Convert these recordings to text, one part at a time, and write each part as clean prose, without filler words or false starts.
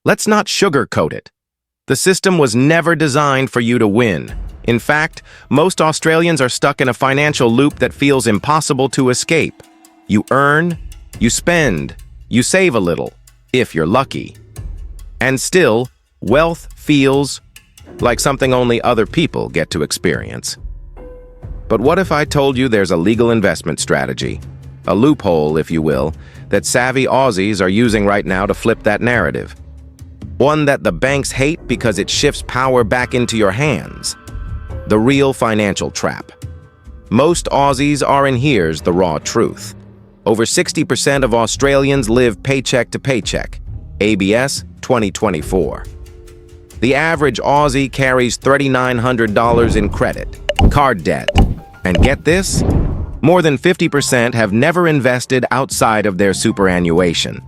Let's not sugarcoat it. The system was never designed for you to win. In fact, most Australians are stuck in a financial loop that feels impossible to escape. You earn, you spend, you save a little, if you're lucky. And still, wealth feels like something only other people get to experience. But what if I told you there's a legal investment strategy, a loophole, if you will, that savvy Aussies are using right now to flip that narrative? One that the banks hate because it shifts power back into your hands. The real financial trap. Most Aussies are, and here's the raw truth. Over 60% of Australians live paycheck to paycheck. ABS 2024. The average Aussie carries $3,900 in credit, card debt. And get this? More than 50% have never invested outside of their superannuation.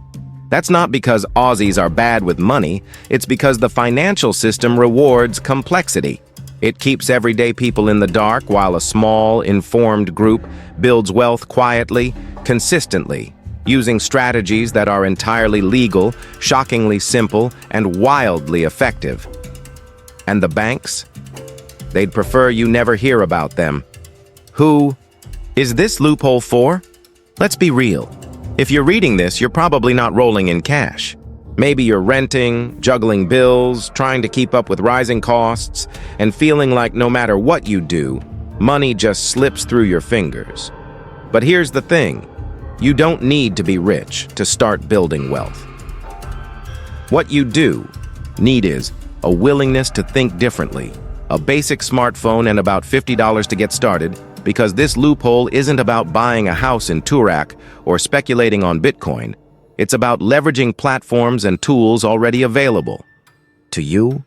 That's not because Aussies are bad with money, it's because the financial system rewards complexity. It keeps everyday people in the dark while a small, informed group builds wealth quietly, consistently, using strategies that are entirely legal, shockingly simple, and wildly effective. And the banks? They'd prefer you never hear about them. Who is this loophole for? Let's be real. If you're reading this, you're probably not rolling in cash. Maybe you're renting, juggling bills, trying to keep up with rising costs, and feeling like no matter what you do, money just slips through your fingers. But here's the thing. You don't need to be rich to start building wealth. What you do need is a willingness to think differently, a basic smartphone, and about $50 to get started, because this loophole isn't about buying a house in Turak or speculating on Bitcoin. It's about leveraging platforms and tools already available to you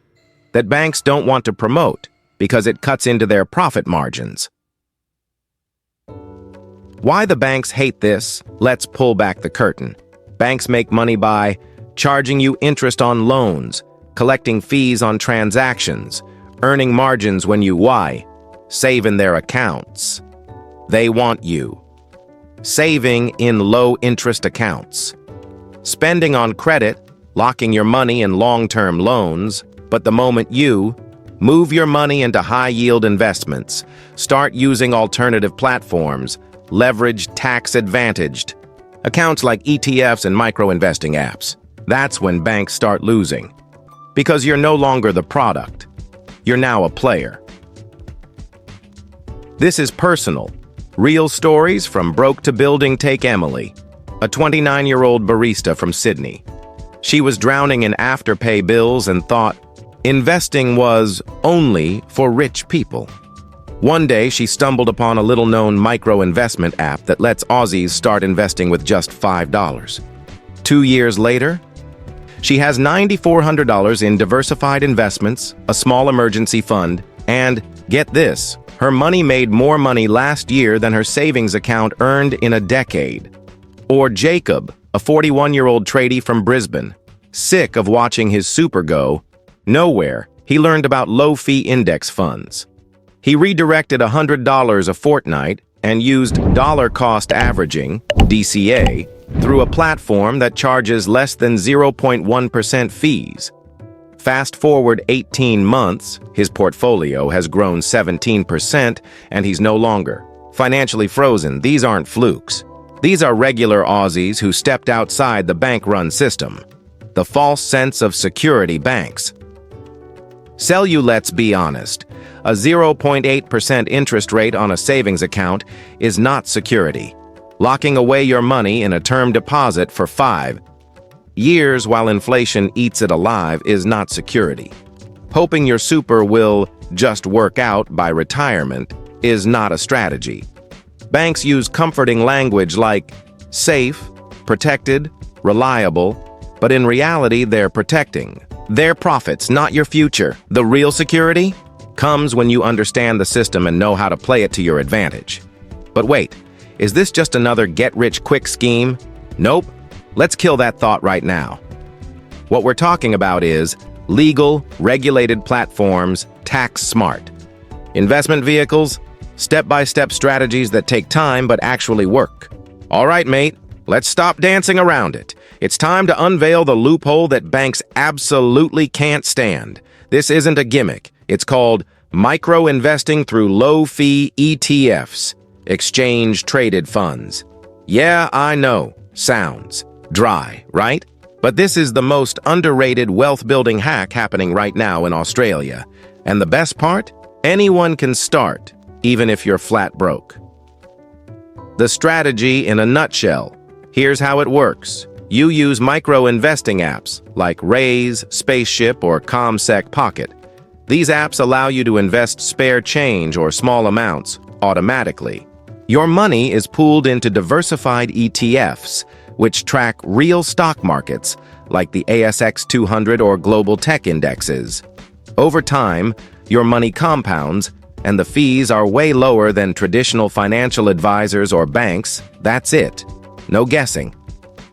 that banks don't want to promote because it cuts into their profit margins. Why the banks hate this? Let's pull back the curtain. Banks make money by charging you interest on loans, collecting fees on transactions, earning margins when you save in their accounts. They want you saving in low-interest accounts, spending on credit, locking your money in long-term loans, but the moment you move your money into high-yield investments, start using alternative platforms, leveraged tax-advantaged accounts like ETFs and micro-investing apps, that's when banks start losing. Because you're no longer the product. You're now a player. This is personal. Real stories from broke to building. Take Emily, a 29-year-old barista from Sydney. She was drowning in afterpay bills and thought investing was only for rich people. One day, she stumbled upon a little-known micro-investment app that lets Aussies start investing with just $5. 2 years later, she has $9,400 in diversified investments, a small emergency fund, and, get this, her money made more money last year than her savings account earned in a decade. Or Jacob, a 41-year-old tradie from Brisbane. Sick of watching his super go nowhere, he learned about low-fee index funds. He redirected $100 a fortnight and used dollar-cost averaging, DCA, through a platform that charges less than 0.1% fees. Fast forward 18 months, his portfolio has grown 17%, and he's no longer financially frozen. These aren't flukes. These are regular Aussies who stepped outside the bank-run system. The false sense of security banks sell you. Let's be honest. A 0.8% interest rate on a savings account is not security. Locking away your money in a term deposit for 5 years while inflation eats it alive is not security. Hoping your super will just work out by retirement is not a strategy. Banks use comforting language like safe, protected, reliable, but in reality they're protecting their profits, not your future. The real security comes when you understand the system and know how to play it to your advantage. But wait, is this just another get-rich-quick scheme? Nope. Let's kill that thought right now. What we're talking about is legal, regulated platforms, tax-smart. Investment vehicles, step-by-step strategies that take time but actually work. All right, mate, let's stop dancing around it. It's time to unveil the loophole that banks absolutely can't stand. This isn't a gimmick. It's called micro-investing through low-fee ETFs, exchange-traded funds. Yeah, I know. Sounds dry, right? But this is the most underrated wealth-building hack happening right now in Australia. And the best part? Anyone can start, even if you're flat broke. The strategy in a nutshell. Here's how it works. You use micro-investing apps like Raise, Spaceship, or CommSec Pocket. These apps allow you to invest spare change or small amounts automatically. Your money is pooled into diversified ETFs, which track real stock markets like the ASX 200 or global tech indexes. Over time, your money compounds, and the fees are way lower than traditional financial advisors or banks. That's it. No guessing.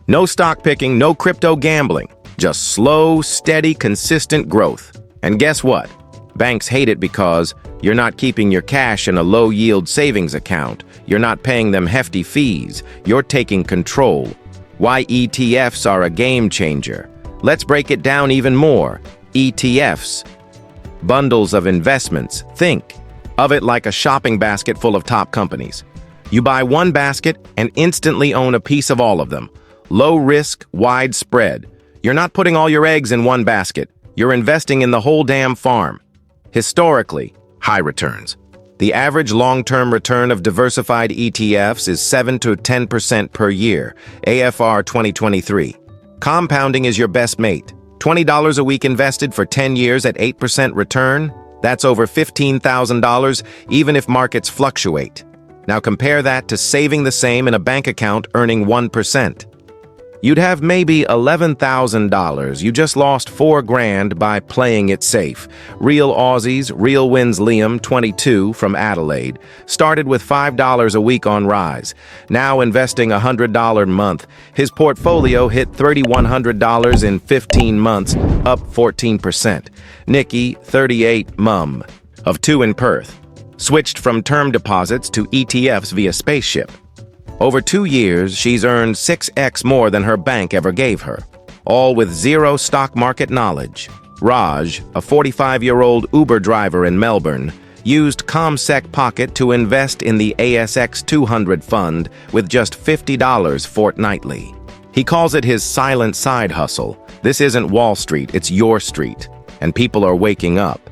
No stock picking, no crypto gambling. Just slow, steady, consistent growth. And guess what? Banks hate it because you're not keeping your cash in a low-yield savings account. You're not paying them hefty fees. You're taking control. Why ETFs are a game changer. Let's break it down even more. ETFs. Bundles of investments. Think of it like a shopping basket full of top companies. You buy one basket and instantly own a piece of all of them. Low risk, wide spread. You're not putting all your eggs in one basket. You're investing in the whole damn farm. Historically, high returns. The average long-term return of diversified ETFs is 7 to 10% per year, AFR 2023. Compounding is your best mate. $20 a week invested for 10 years at 8% return? That's over $15,000, even if markets fluctuate. Now compare that to saving the same in a bank account earning 1%. You'd have maybe $11,000. You just lost $4,000 by playing it safe. Real Aussies, Real wins Liam, 22, from Adelaide, started with $5 a week on Rise. Now investing $100 a month. His portfolio hit $3,100 in 15 months, up 14%. Nikki, 38, mum, of 2 in Perth, switched from term deposits to ETFs via Spaceship. Over 2 years, she's earned 6x more than her bank ever gave her, all with zero stock market knowledge. Raj, a 45-year-old Uber driver in Melbourne, used CommSec Pocket to invest in the ASX 200 fund with just $50 fortnightly. He calls it his silent side hustle. This isn't Wall Street, it's your street, and people are waking up.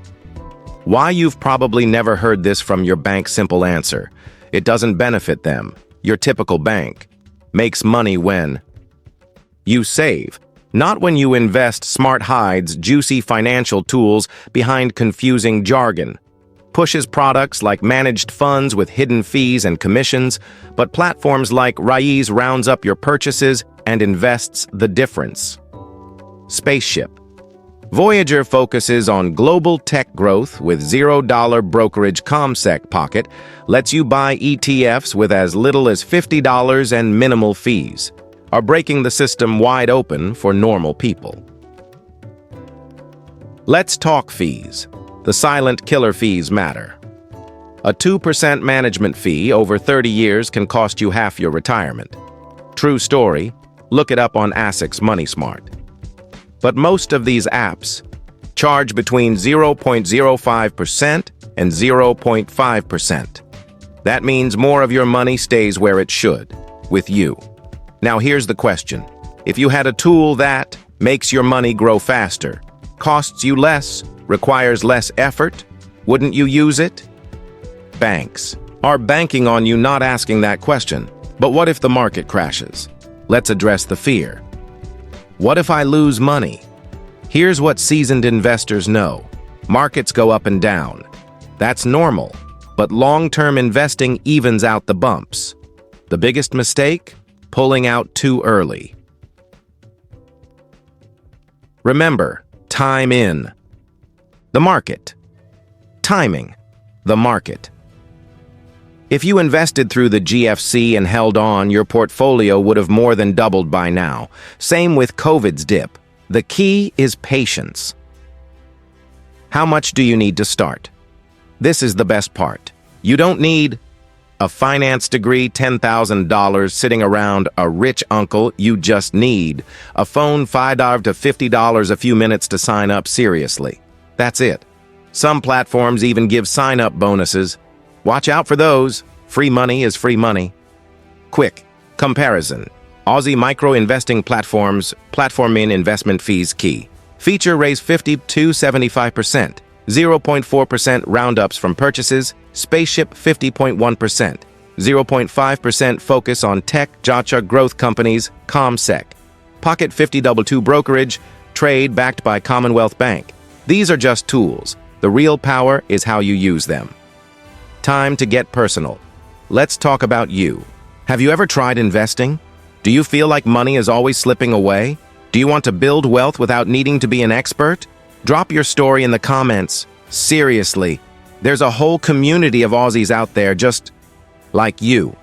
Why you've probably never heard this from your bank's simple answer. It doesn't benefit them. Your typical bank makes money when you save, not when you invest. Smart hides juicy financial tools behind confusing jargon. Pushes products like managed funds with hidden fees and commissions, but platforms like Rise rounds up your purchases and invests the difference. Spaceship. Voyager focuses on global tech growth with $0 brokerage. CommSec Pocket lets you buy ETFs with as little as $50 and minimal fees, are breaking the system wide open for normal people. Let's talk fees. The silent killer fees matter. A 2% management fee over 30 years can cost you half your retirement. True story. Look it up on ASIC's MoneySmart. But most of these apps charge between 0.05% and 0.5%. That means more of your money stays where it should, with you. Now here's the question. If you had a tool that makes your money grow faster, costs you less, requires less effort, wouldn't you use it? Banks are banking on you not asking that question. But what if the market crashes? Let's address the fear. What if I lose money? Here's what seasoned investors know. Markets go up and down. That's normal, but long-term investing evens out the bumps. The biggest mistake? Pulling out too early. Remember, time in. The market. Timing. The market. If you invested through the GFC and held on, your portfolio would have more than doubled by now. Same with COVID's dip. The key is patience. How much do you need to start? This is the best part. You don't need A finance degree, $10,000 sitting around a rich uncle you just need. A phone, $5 to $50 a few minutes to sign up seriously. That's it. Some platforms even give sign-up bonuses. Watch out for those. Free money is free money. Quick comparison. Aussie micro-investing platforms, platform-in investment fees key. Feature raise 50 to 75%. 0.4% roundups from purchases. Spaceship 50.1%. 0.5% focus on tech, Jacha growth companies, ComSec. Pocket 5022 brokerage, trade backed by Commonwealth Bank. These are just tools. The real power is how you use them. Time to get personal. Let's talk about you. Have you ever tried investing? Do you feel like money is always slipping away? Do you want to build wealth without needing to be an expert? Drop your story in the comments. Seriously, there's a whole community of Aussies out there just like you.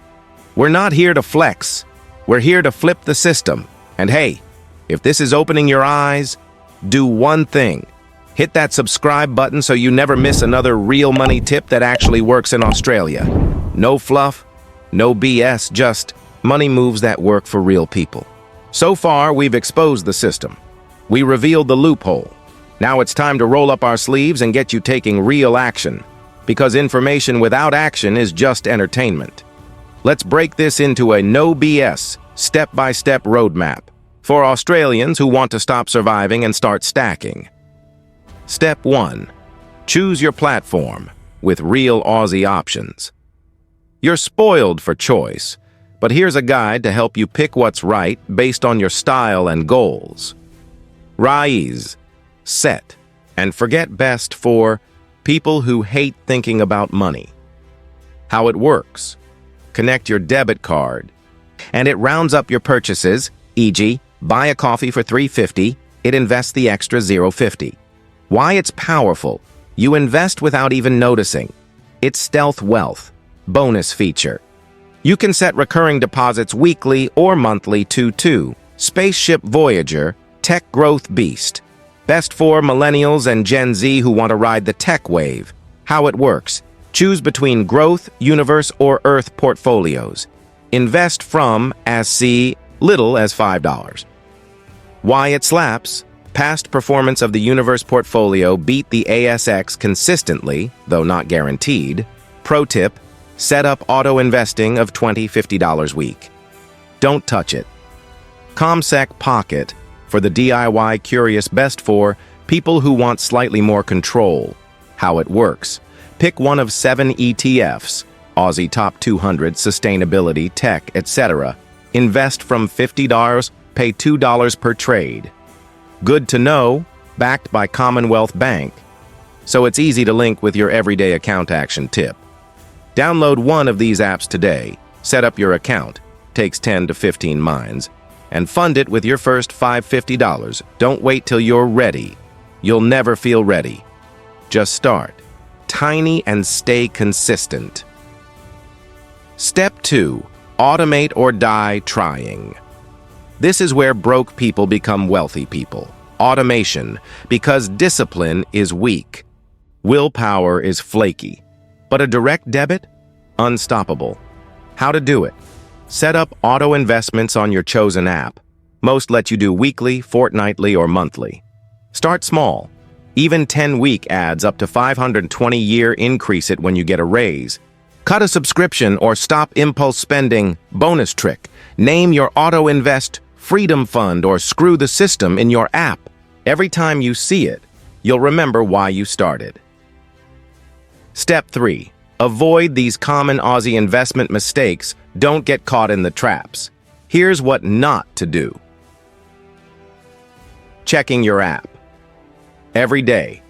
We're not here to flex. We're here to flip the system. And hey, if this is opening your eyes, do one thing. Hit that subscribe button so you never miss another real money tip that actually works in Australia. No fluff, no BS, just money moves that work for real people. So far, we've exposed the system. We revealed the loophole. Now it's time to roll up our sleeves and get you taking real action, because information without action is just entertainment. Let's break this into a no BS, step-by-step roadmap for Australians who want to stop surviving and start stacking. Step 1. Choose your platform with real Aussie options. You're spoiled for choice, but here's a guide to help you pick what's right based on your style and goals. Rise, set, and forget best for people who hate thinking about money. How it works. Connect your debit card, and it rounds up your purchases, e.g., buy a coffee for $3.50, it invests the extra $0.50. Why it's powerful. You invest without even noticing. It's stealth wealth. Bonus feature. You can set recurring deposits weekly or monthly to Spaceship Voyager, Tech Growth Beast. Best for millennials and Gen Z who want to ride the tech wave. How it works. Choose between growth, universe, or earth portfolios. Invest from as little as $5. Why it slaps. Past performance of the universe portfolio beat the ASX consistently, though not guaranteed. Pro tip, set up auto-investing of $20, $50 week. Don't touch it. ComSec Pocket for the DIY curious, best for people who want slightly more control. How it works. Pick one of 7 ETFs, Aussie Top 200, Sustainability, Tech, etc. Invest from $50, pay $2 per trade. Good to know, backed by Commonwealth Bank. So it's easy to link with your everyday account action tip. Download one of these apps today, set up your account, takes 10 to 15 minutes, and fund it with your first $50. Don't wait till you're ready. You'll never feel ready. Just start. Tiny and stay consistent. Step 2. Automate or die trying. This is where broke people become wealthy people. Automation, because discipline is weak. Willpower is flaky. But a direct debit? Unstoppable. How to do it? Set up auto investments on your chosen app. Most let you do weekly, fortnightly, or monthly. Start small. Even 10-week adds up to $520 increase it when you get a raise. Cut a subscription or stop impulse spending. Bonus trick. Name your auto invest Freedom Fund or screw the system in your app. Every time you see it, you'll remember why you started. Step 3. Avoid these common Aussie investment mistakes. Don't get caught in the traps. Here's what not to do. Checking your app. Every day.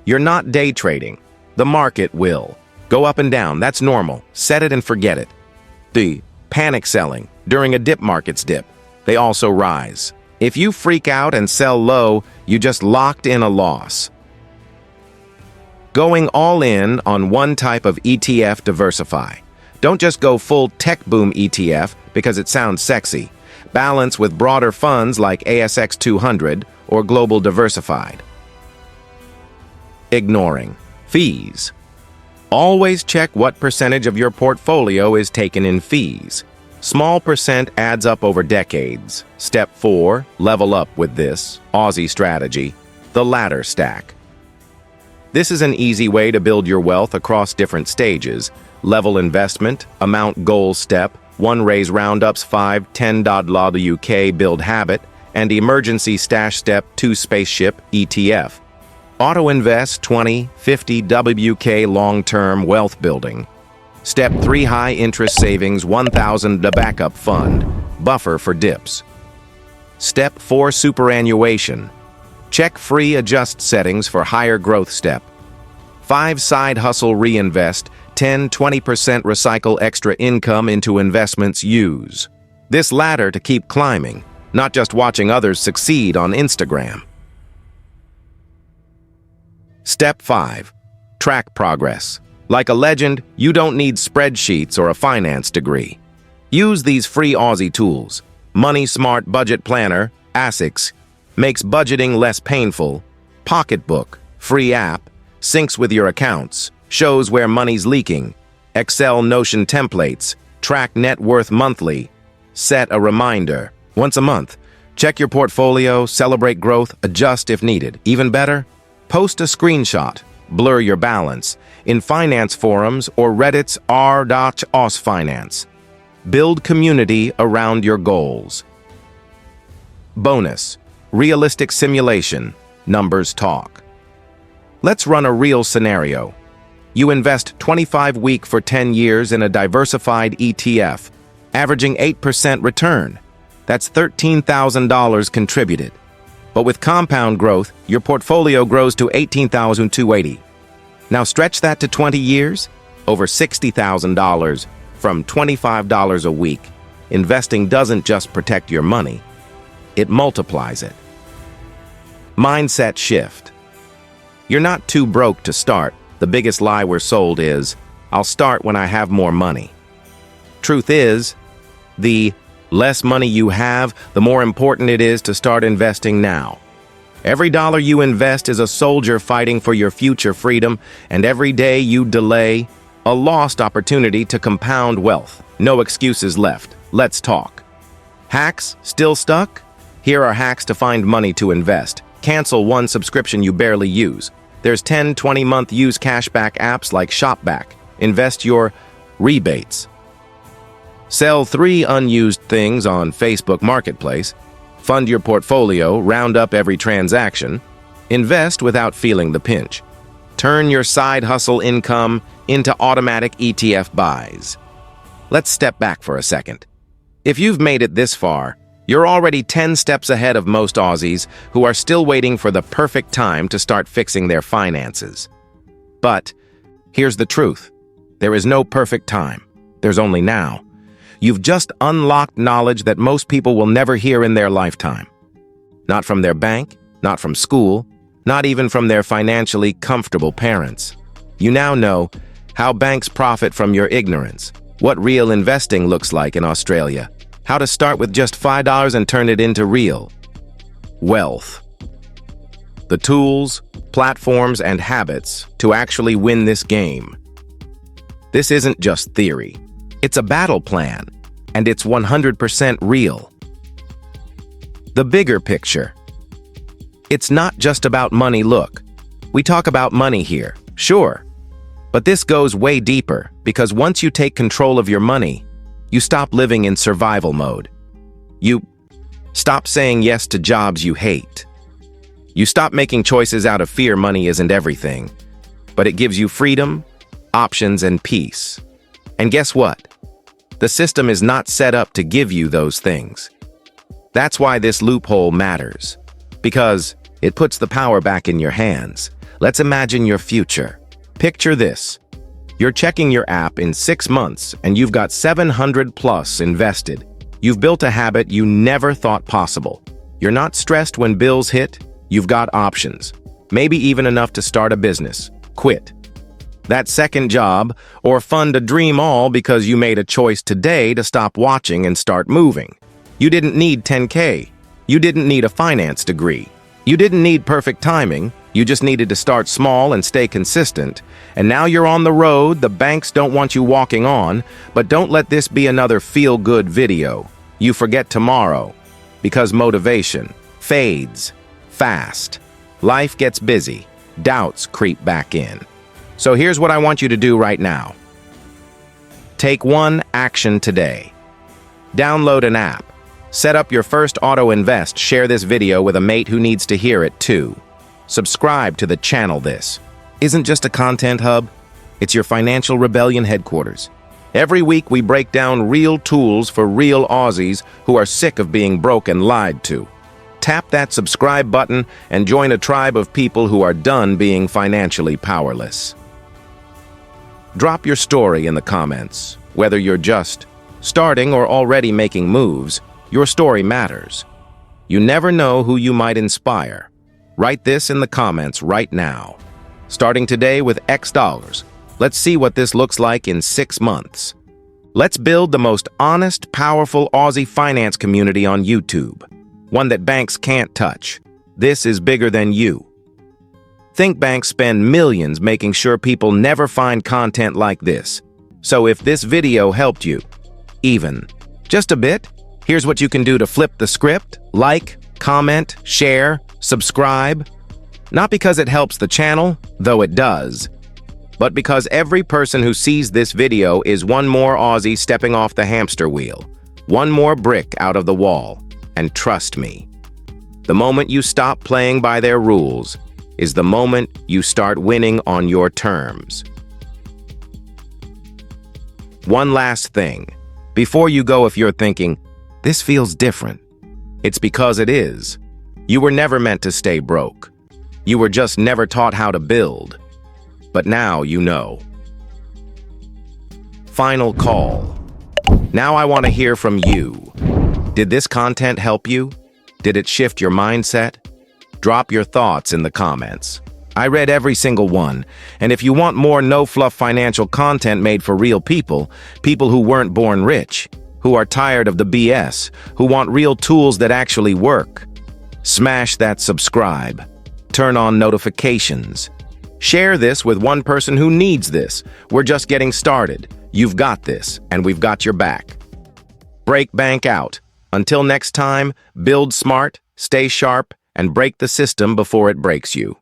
You're not day trading. The market will. Go up and down, that's normal. Set it and forget it. D. Panic selling. During a dip market's dip. They also rise. If you freak out and sell low, you just locked in a loss. Going all in on one type of ETF diversify. Don't just go full tech boom ETF because it sounds sexy. Balance with broader funds like ASX 200 or global diversified. Ignoring fees. Always check what percentage of your portfolio is taken in fees. Small percent adds up over decades. Step 4, level up with this Aussie strategy, the ladder stack. This is an easy way to build your wealth across different stages. Level investment, amount goal step, 1 raise roundups 5, 10 law the UK build habit, and emergency stash step 2 spaceship ETF. Auto invest 20, 50 WK long-term wealth building. Step 3 high interest savings 1,000 the backup fund, buffer for dips. Step 4 superannuation. Check free adjust settings for higher growth step. 5 side hustle reinvest, 10-20% recycle extra income into investments use. This ladder to keep climbing, not just watching others succeed on Instagram. Step 5. Track progress. Like a legend, you don't need spreadsheets or a finance degree. Use these free Aussie tools. Money Smart Budget Planner, ASICS, makes budgeting less painful. Pocketbook, free app, syncs with your accounts, shows where money's leaking. Excel Notion templates, track net worth monthly. Set a reminder. Once a month, check your portfolio, celebrate growth, adjust if needed. Even better, post a screenshot, blur your balance, in finance forums or Reddit's r.os finance. Build community around your goals. Bonus, realistic simulation, numbers talk. Let's run a real scenario. You invest 25 week for 10 years in a diversified ETF, averaging 8% return. That's $13,000 contributed. But with compound growth, your portfolio grows to $18,280. Now stretch that to 20 years, over $60,000 from $25 a week. Investing doesn't just protect your money, it multiplies it. Mindset shift. You're not too broke to start. The biggest lie we're sold is, I'll start when I have more money. Truth is, the less money you have, the more important it is to start investing now. Every dollar you invest is a soldier fighting for your future freedom, and every day you delay, a lost opportunity to compound wealth. No excuses left. Let's talk. Hacks? Still stuck? Here are hacks to find money to invest. Cancel one subscription you barely use. There's 10, 20-month use cashback apps like ShopBack. Invest your rebates. Sell 3 unused things on Facebook Marketplace. Fund your portfolio, round up every transaction. Invest without feeling the pinch. Turn your side hustle income into automatic ETF buys. Let's step back for a second. If you've made it this far, you're already 10 steps ahead of most Aussies who are still waiting for the perfect time to start fixing their finances. But here's the truth. There is no perfect time. There's only now. You've just unlocked knowledge that most people will never hear in their lifetime. Not from their bank, not from school, not even from their financially comfortable parents. You now know how banks profit from your ignorance, what real investing looks like in Australia, how to start with just $5 and turn it into real wealth. The tools, platforms, and habits to actually win this game. This isn't just theory. It's a battle plan, and it's 100% real. The bigger picture. It's not just about money. Look, we talk about money here, sure, but this goes way deeper because once you take control of your money, you stop living in survival mode. You stop saying yes to jobs you hate. You stop making choices out of fear money isn't everything, but it gives you freedom, options, and peace. And guess what? The system is not set up to give you those things. That's why this loophole matters, because it puts the power back in your hands. Let's imagine your future. Picture this. You're checking your app in 6 months and you've got 700 plus invested. You've built a habit you never thought possible. You're not stressed when bills hit. You've got options. Maybe even enough to start a business, quit that second job, or fund a dream all because you made a choice today to stop watching and start moving. You didn't need 10K. You didn't need a finance degree. You didn't need perfect timing. You just needed to start small and stay consistent. And now you're on the road, the banks don't want you walking on, but don't let this be another feel-good video. You forget tomorrow, because motivation fades fast. Life gets busy, doubts creep back in. So here's what I want you to do right now. Take one action today. Download an app. Set up your first auto-invest. Share this video with a mate who needs to hear it too. Subscribe to the channel. This isn't just a content hub, it's your financial rebellion headquarters. Every week we break down real tools for real Aussies who are sick of being broke and lied to. Tap that subscribe button and join a tribe of people who are done being financially powerless. Drop your story in the comments. Whether you're just starting or already making moves, your story matters. You never know who you might inspire. Write this in the comments right now. Starting today with X dollars. Let's see what this looks like in 6 months. Let's build the most honest, powerful Aussie finance community on YouTube. One that banks can't touch. This is bigger than you. Think banks spend millions making sure people never find content like this. So if this video helped you, even just a bit, here's what you can do to flip the script. Like, comment, share, subscribe. Not because it helps the channel, though it does, but because every person who sees this video is one more Aussie stepping off the hamster wheel, one more brick out of the wall. And trust me, the moment you stop playing by their rules is the moment you start winning on your terms. One last thing. Before you go, if you're thinking, this feels different, it's because it is. You were never meant to stay broke. You were just never taught how to build. But now you know. Final call. Now I want to hear from you. Did this content help you? Did it shift your mindset? Drop your thoughts in the comments. I read every single one, and if you want more no-fluff financial content made for real people, people who weren't born rich, who are tired of the BS, who want real tools that actually work, smash that subscribe. Turn on notifications. Share this with one person who needs this. We're just getting started. You've got this, and we've got your back. Break bank out. Until next time, build smart, stay sharp, and break the system before it breaks you.